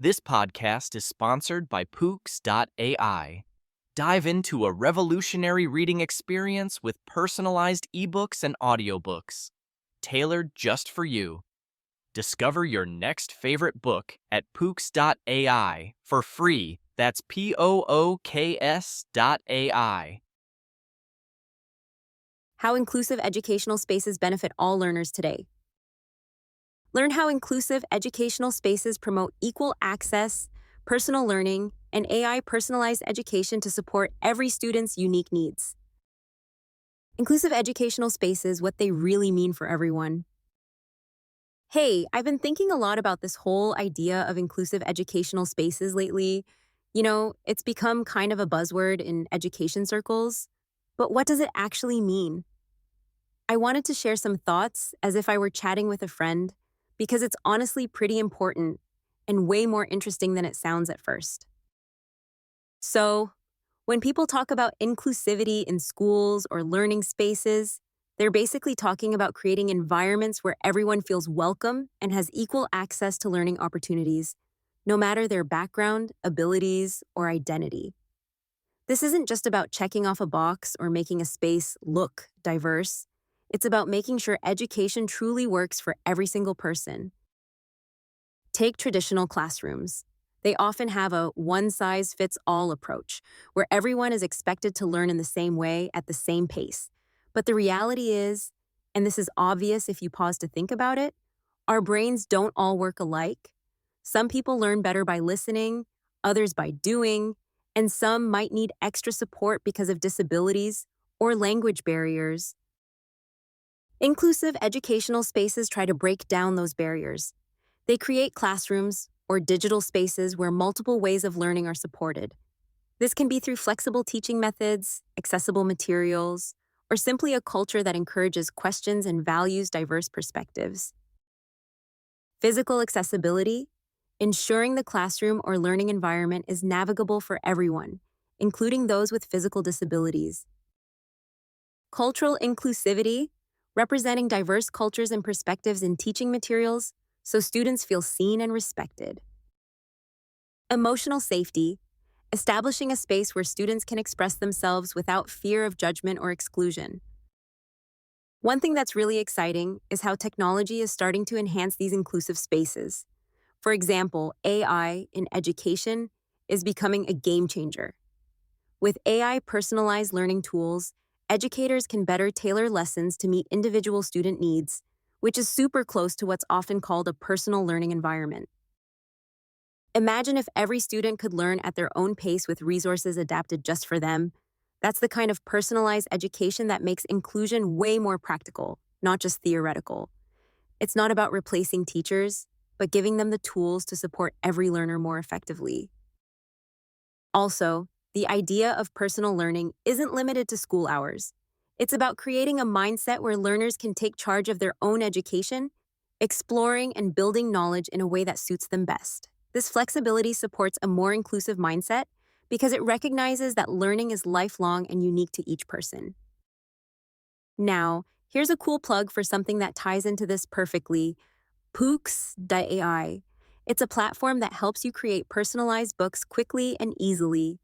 This podcast is sponsored by Pooks.ai. Dive into a revolutionary reading experience with personalized ebooks and audiobooks, tailored just for you. Discover your next favorite book at Pooks.ai for free. That's POOKS.ai. How inclusive educational spaces benefit all learners today. Learn how inclusive educational spaces promote equal access, personal learning, and AI personalized education to support every student's unique needs. Inclusive educational spaces, what they really mean for everyone. Hey, I've been thinking a lot about this whole idea of inclusive educational spaces lately. It's become kind of a buzzword in education circles, but what does it actually mean? I wanted to share some thoughts as if I were chatting with a friend, because it's honestly pretty important and way more interesting than it sounds at first. So, when people talk about inclusivity in schools or learning spaces, they're basically talking about creating environments where everyone feels welcome and has equal access to learning opportunities, no matter their background, abilities, or identity. This isn't just about checking off a box or making a space look diverse. It's about making sure education truly works for every single person. Take traditional classrooms. They often have a one-size-fits-all approach, where everyone is expected to learn in the same way at the same pace. But the reality is, and this is obvious if you pause to think about it, our brains don't all work alike. Some people learn better by listening, others by doing, and some might need extra support because of disabilities or language barriers. Inclusive educational spaces try to break down those barriers. They create classrooms or digital spaces where multiple ways of learning are supported. This can be through flexible teaching methods, accessible materials, or simply a culture that encourages questions and values diverse perspectives. Physical accessibility, ensuring the classroom or learning environment is navigable for everyone, including those with physical disabilities. Cultural inclusivity, representing diverse cultures and perspectives in teaching materials so students feel seen and respected. Emotional safety, establishing a space where students can express themselves without fear of judgment or exclusion. One thing that's really exciting is how technology is starting to enhance these inclusive spaces. For example, AI in education is becoming a game changer. With AI personalized learning tools, educators can better tailor lessons to meet individual student needs, which is super close to what's often called a personal learning environment. Imagine if every student could learn at their own pace with resources adapted just for them. That's the kind of personalized education that makes inclusion way more practical, not just theoretical. It's not about replacing teachers, but giving them the tools to support every learner more effectively. Also, the idea of personal learning isn't limited to school hours. It's about creating a mindset where learners can take charge of their own education, exploring and building knowledge in a way that suits them best. This flexibility supports a more inclusive mindset because it recognizes that learning is lifelong and unique to each person. Now, here's a cool plug for something that ties into this perfectly: Pooks.ai. It's a platform that helps you create personalized books quickly and easily.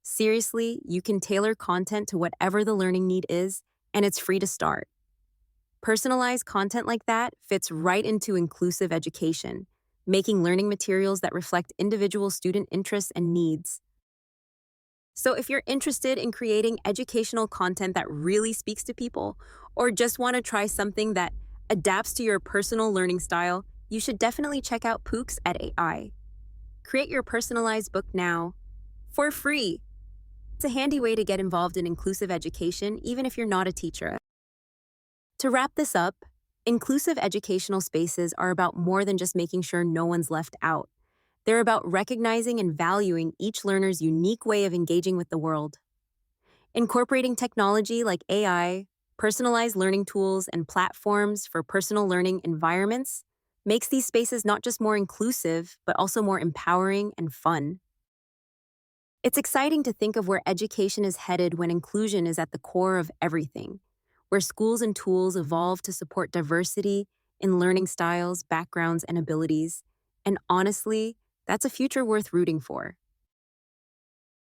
Seriously, you can tailor content to whatever the learning need is, and it's free to start. Personalized content like that fits right into inclusive education, making learning materials that reflect individual student interests and needs. So if you're interested in creating educational content that really speaks to people, or just want to try something that adapts to your personal learning style, you should definitely check out Pooks.ai. Create your personalized book now, for free. It's a handy way to get involved in inclusive education, even if you're not a teacher. To wrap this up, inclusive educational spaces are about more than just making sure no one's left out. They're about recognizing and valuing each learner's unique way of engaging with the world. Incorporating technology like AI, personalized learning tools, and platforms for personal learning environments makes these spaces not just more inclusive, but also more empowering and fun. It's exciting to think of where education is headed when inclusion is at the core of everything, where schools and tools evolve to support diversity in learning styles, backgrounds, and abilities. And honestly, That's a future worth rooting for.